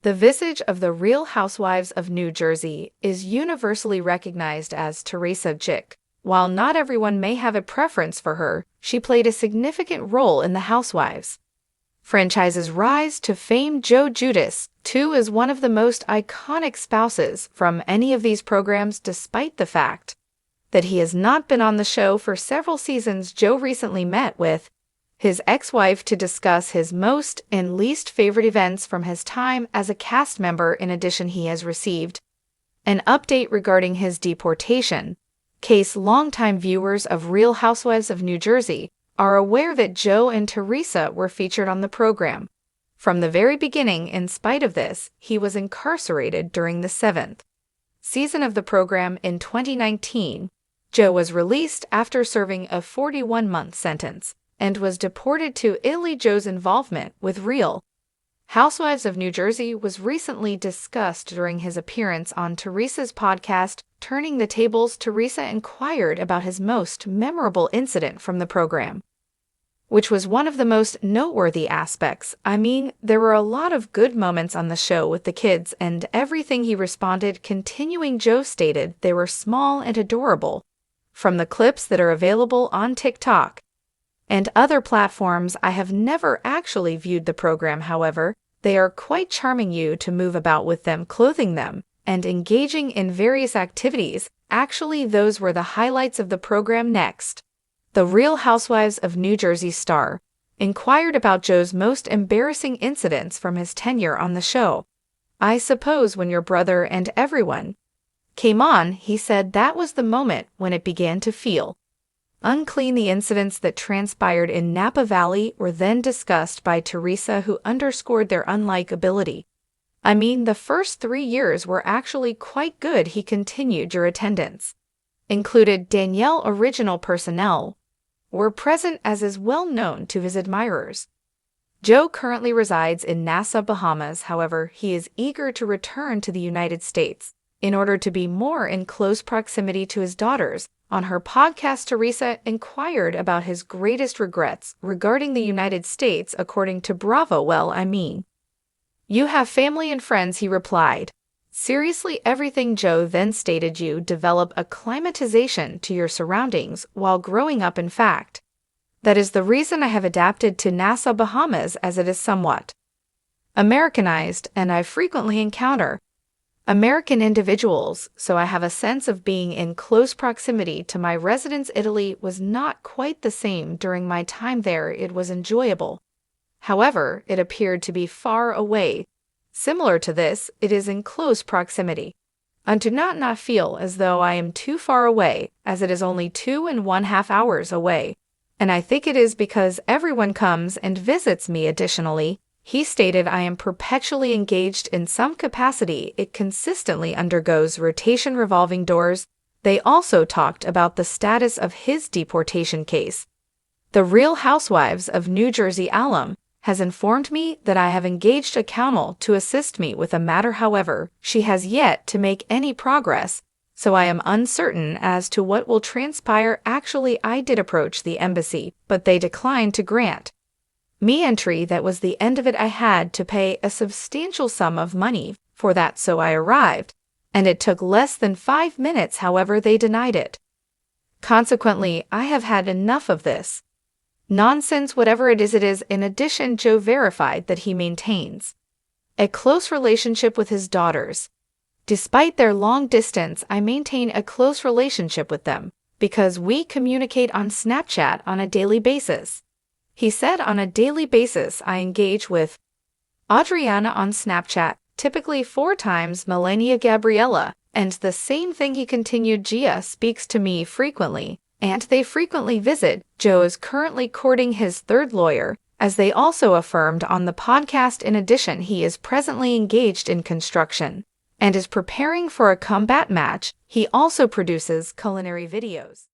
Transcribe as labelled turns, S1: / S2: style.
S1: The visage of the Real Housewives of New Jersey is universally recognized as Teresa Giudice. While not everyone may have a preference for her, she played a significant role in the Housewives franchise's rise to fame. Giudice, too, is one of the most iconic spouses from any of these programs, despite the fact that he has not been on the show for several seasons. Joe recently met with his ex-wife to discuss his most and least favorite events from his time as a cast member. In addition, he has received an update regarding his deportation case. Longtime viewers of Real Housewives of New Jersey are aware that Joe and Teresa were featured on the program from the very beginning. In spite of this, he was incarcerated during the 7th season of the program in 2019. Joe was released after serving a 41-month sentence and was deported to Italy. Joe's involvement with Real Housewives of New Jersey was recently discussed during his appearance on Teresa's podcast, Turning the Tables. Teresa inquired about his most memorable incident from the program, which was one of the most noteworthy aspects. I mean, there were a lot of good moments on the show with the kids and everything. He responded, continuing, Joe stated they were small and adorable. From the clips that are available on TikTok and other platforms, I have never actually viewed the program. However, they are quite charming. You to move about with them, clothing them, and engaging in various activities. Actually, those were the highlights of the program. Next, the Real Housewives of New Jersey star inquired about Joe's most embarrassing incidents from his tenure on the show. I suppose when your brother and everyone came on, he said that was the moment when it began to feel unclean. The incidents that transpired in Napa Valley were then discussed by Teresa, who underscored their unlikability. I mean, the first 3 years were actually quite good. He continued, your attendance included Danielle. Original personnel were present, as is well known to his admirers. Joe currently resides in Nassau, Bahamas. However, he is eager to return to the United States in order to be more in close proximity to his daughters. On her podcast, Teresa inquired about his greatest regrets regarding the United States, according to Bravo. Well, I mean, you have family and friends, he replied. Seriously, everything. Joe then stated, you develop acclimatization to your surroundings while growing up. In fact, that is the reason I have adapted to Nassau, Bahamas, as it is somewhat Americanized, and I frequently encounter American individuals, so I have a sense of being in close proximity to my residence. Italy was not quite the same during my time there. It was enjoyable. However, it appeared to be far away. Similar to this, it is in close proximity. I do not feel as though I am too far away, as it is only 2.5 hours away. And I think it is because everyone comes and visits me. Additionally, he stated, I am perpetually engaged in some capacity. It consistently undergoes rotation. Revolving doors. They also talked about the status of his deportation case. The Real Housewives of New Jersey alum has informed me that I have engaged a counsel to assist me with a matter. However, she has yet to make any progress, so I am uncertain as to what will transpire. Actually, I did approach the embassy, but they declined to grant me entry. That was the end of it. I had to pay a substantial sum of money for that, so I arrived, and it took less than 5 minutes. However, they denied it. Consequently, I have had enough of this nonsense. Whatever it is. In addition, Joe verified that he maintains a close relationship with his daughters. Despite their long distance, I maintain a close relationship with them because we communicate on Snapchat on a daily basis. He said, on a daily basis, I engage with Adriana on Snapchat, typically 4 times, Melania, Gabriella, and the same thing. He continued, Gia speaks to me frequently, and they frequently visit. Joe is currently courting his 3rd lawyer, as they also affirmed on the podcast. In addition, he is presently engaged in construction and is preparing for a combat match. He also produces culinary videos.